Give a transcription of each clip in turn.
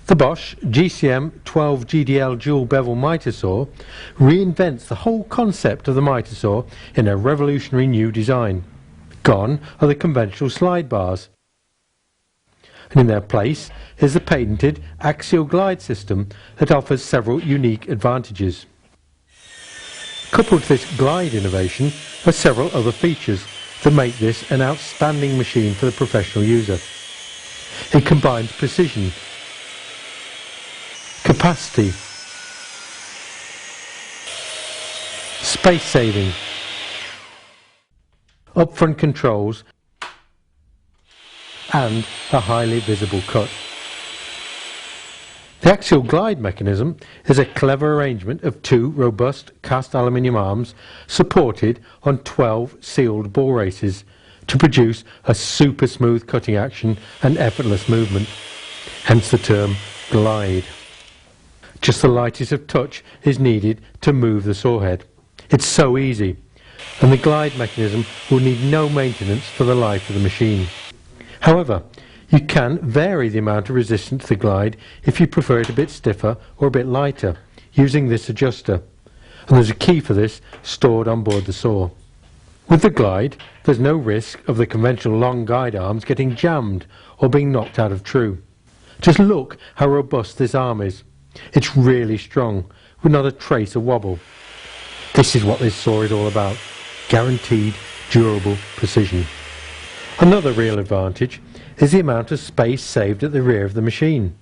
The Bosch GCM12GDL dual bevel mitre saw reinvents the whole concept of the mitre saw in a revolutionary new design. Gone are the conventional slide bars, and in their place is the patented axial glide system that offers several unique advantages. Coupled to this glide innovation are several other features that make this an outstanding machine for the professional user. It combines precision, capacity, space saving, upfront controls and a highly visible cut. The axial glide mechanism is a clever arrangement of two robust cast aluminium arms supported on 12 sealed bore races to produce a super smooth cutting action and effortless movement, hence the term glide. Just the lightest of touch is needed to move the saw head. It's so easy, and the glide mechanism will need no maintenance for the life of the machine. However, you can vary the amount of resistance to the glide if you prefer it a bit stiffer or a bit lighter, using this adjuster, and there's a key for this stored on board the saw. With the glide, there's no risk of the conventional long guide arms getting jammed or being knocked out of true. Just look how robust this arm is. It's really strong, with not a trace of wobble. This is what this saw is all about. Guaranteed, durable precision. Another real advantage is the amount of space saved at the rear of the machine.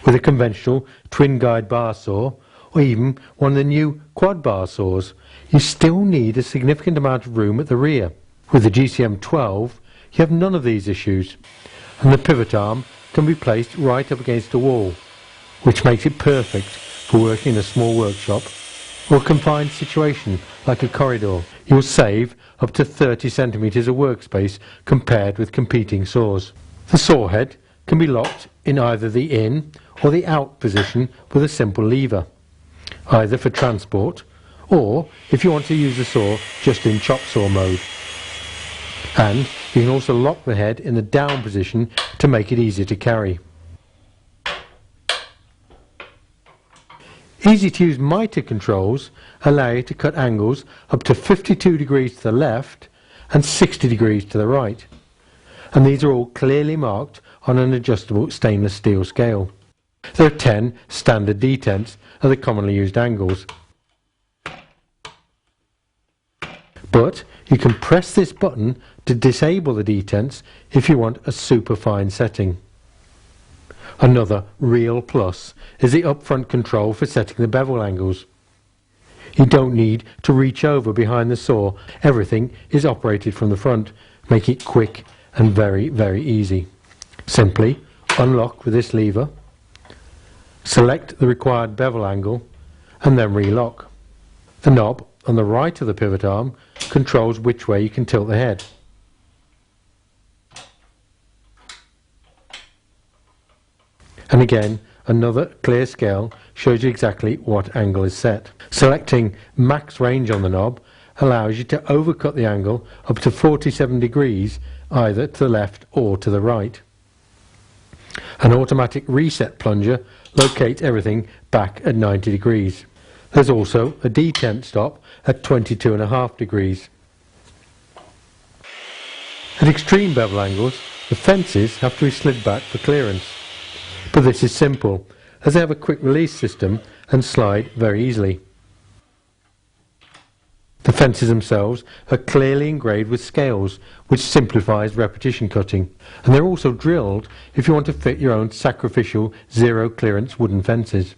With a conventional twin guide bar saw, or even one of the new quad bar saws, you still need a significant amount of room at the rear. With the GCM12, you have none of these issues, and the pivot arm can be placed right up against a wall, which makes it perfect for working in a small workshop or a confined situation like a corridor. You'll save up to 30 centimeters of workspace compared with competing saws. The saw head can be locked in either the in or the out position with a simple lever, either for transport or if you want to use the saw just in chop saw mode. And you can also lock the head in the down position to make it easier to carry. Easy to use mitre controls allow you to cut angles up to 52 degrees to the left and 60 degrees to the right, and these are all clearly marked on an adjustable stainless steel scale. There are 10 standard detents of the commonly used angles, but you can press this button to disable the detents if you want a super fine setting. Another real plus is the upfront control for setting the bevel angles. You don't need to reach over behind the saw. Everything is operated from the front, making it quick and very, very easy. Simply unlock with this lever, select the required bevel angle, and then relock. The knob on the right of the pivot arm controls which way you can tilt the head. And again, another clear scale shows you exactly what angle is set. Selecting max range on the knob allows you to overcut the angle up to 47 degrees either to the left or to the right. An automatic reset plunger locates everything back at 90 degrees. There's also a detent stop at 22.5 degrees. At extreme bevel angles, the fences have to be slid back for clearance. But this is simple, as they have a quick release system and slide very easily. The fences themselves are clearly engraved with scales, which simplifies repetition cutting, and they're also drilled if you want to fit your own sacrificial zero clearance wooden fences.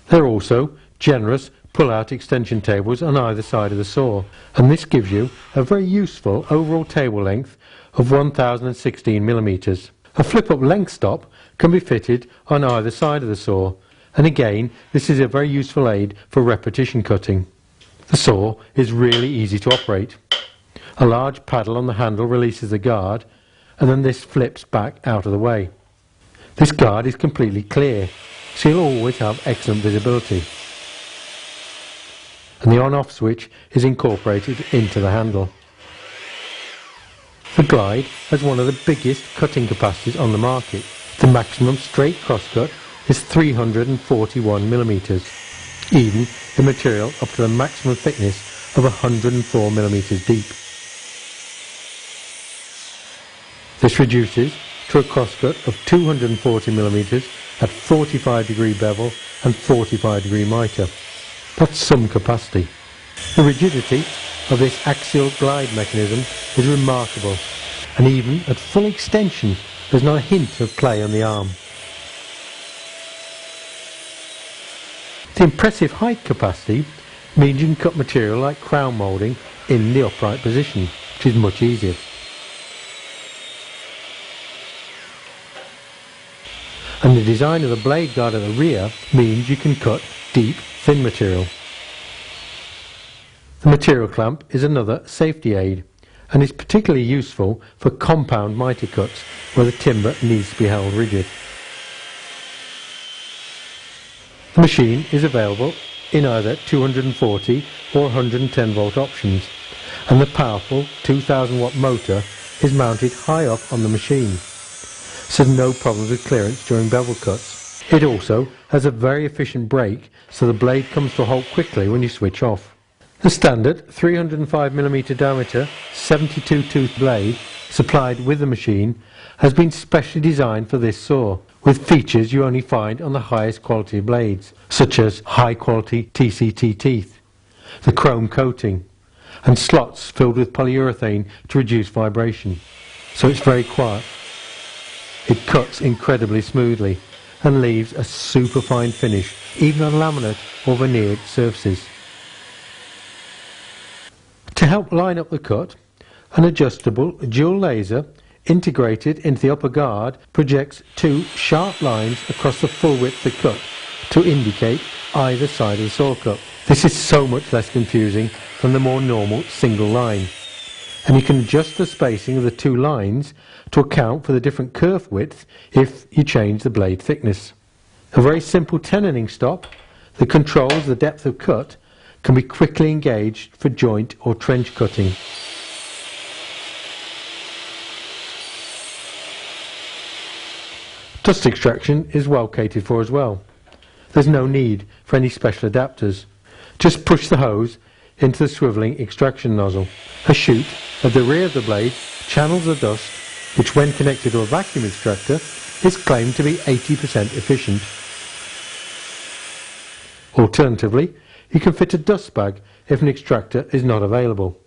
There are also generous pull-out extension tables on either side of the saw, and this gives you a very useful overall table length of 1016 millimeters. A flip-up length stop can be fitted on either side of the saw, and again this is a very useful aid for repetition cutting. The saw is really easy to operate. A large paddle on the handle releases the guard, and then this flips back out of the way. This guard is completely clear, so you'll always have excellent visibility. And the on-off switch is incorporated into the handle. The Glide has one of the biggest cutting capacities on the market. The maximum straight crosscut is 341mm, even in material up to the maximum thickness of 104mm deep. This reduces to a crosscut of 240mm at 45° bevel and 45° mitre. That's some capacity. The rigidity of this axial glide mechanism is remarkable, and even at full extension there's not a hint of play on the arm. The impressive height capacity means you can cut material like crown moulding in the upright position, which is much easier. And the design of the blade guard at the rear means you can cut deep, thin material. The material clamp is another safety aid and is particularly useful for compound mitre cuts where the timber needs to be held rigid. The machine is available in either 240 or 110 volt options, and the powerful 2000 watt motor is mounted high up on the machine, so no problems with clearance during bevel cuts. It also has a very efficient brake, so the blade comes to a halt quickly when you switch off. The standard 305mm diameter 72 tooth blade supplied with the machine has been specially designed for this saw, with features you only find on the highest quality blades, such as high quality TCT teeth, the chrome coating, and slots filled with polyurethane to reduce vibration, so it's very quiet. It cuts incredibly smoothly and leaves a super fine finish even on laminate or veneered surfaces. To help line up the cut, an adjustable dual laser integrated into the upper guard projects two sharp lines across the full width of the cut to indicate either side of the saw cut. This is so much less confusing than the more normal single line, and you can adjust the spacing of the two lines to account for the different kerf width if you change the blade thickness. A very simple tenoning stop that controls the depth of cut can be quickly engaged for joint or trench cutting. Dust extraction is well catered for as well. There's no need for any special adapters. Just push the hose into the swivelling extraction nozzle. A chute at the rear of the blade channels the dust, which when connected to a vacuum extractor is claimed to be 80% efficient. Alternatively, you can fit a dust bag if an extractor is not available.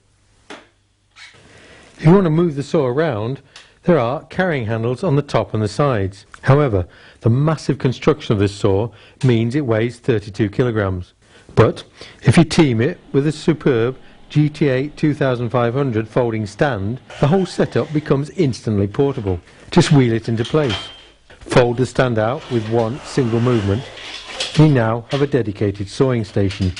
If you want to move the saw around, there are carrying handles on the top and the sides. However, the massive construction of this saw means it weighs 32 kilograms. But if you team it with a superb GTA 2500 folding stand, the whole setup becomes instantly portable. Just wheel it into place. Fold the stand out with one single movement, and you now have a dedicated sawing station.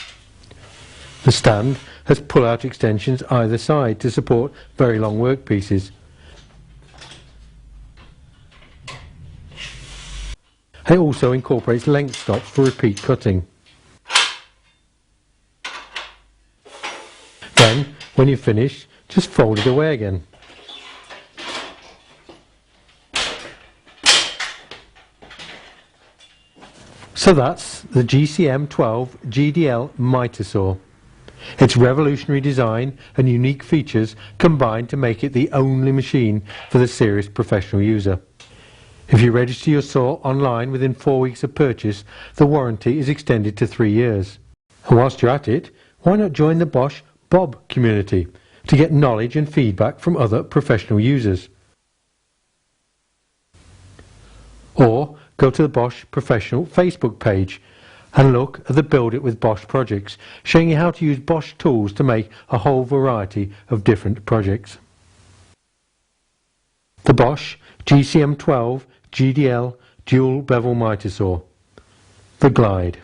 The stand has pull-out extensions either side to support very long workpieces. It also incorporates length stops for repeat cutting. Then, when you're finished, just fold it away again. So that's the GCM12GDL mitre saw. Its revolutionary design and unique features combine to make it the only machine for the serious professional user. If you register your saw online within 4 weeks of purchase, the warranty is extended to 3 years. And whilst you're at it, why not join the Bosch Bob community to get knowledge and feedback from other professional users? Or go to the Bosch Professional Facebook page and look at the Build It with Bosch projects, showing you how to use Bosch tools to make a whole variety of different projects. The Bosch GCM12GDL Dual Bevel Mitre Saw, the Glide.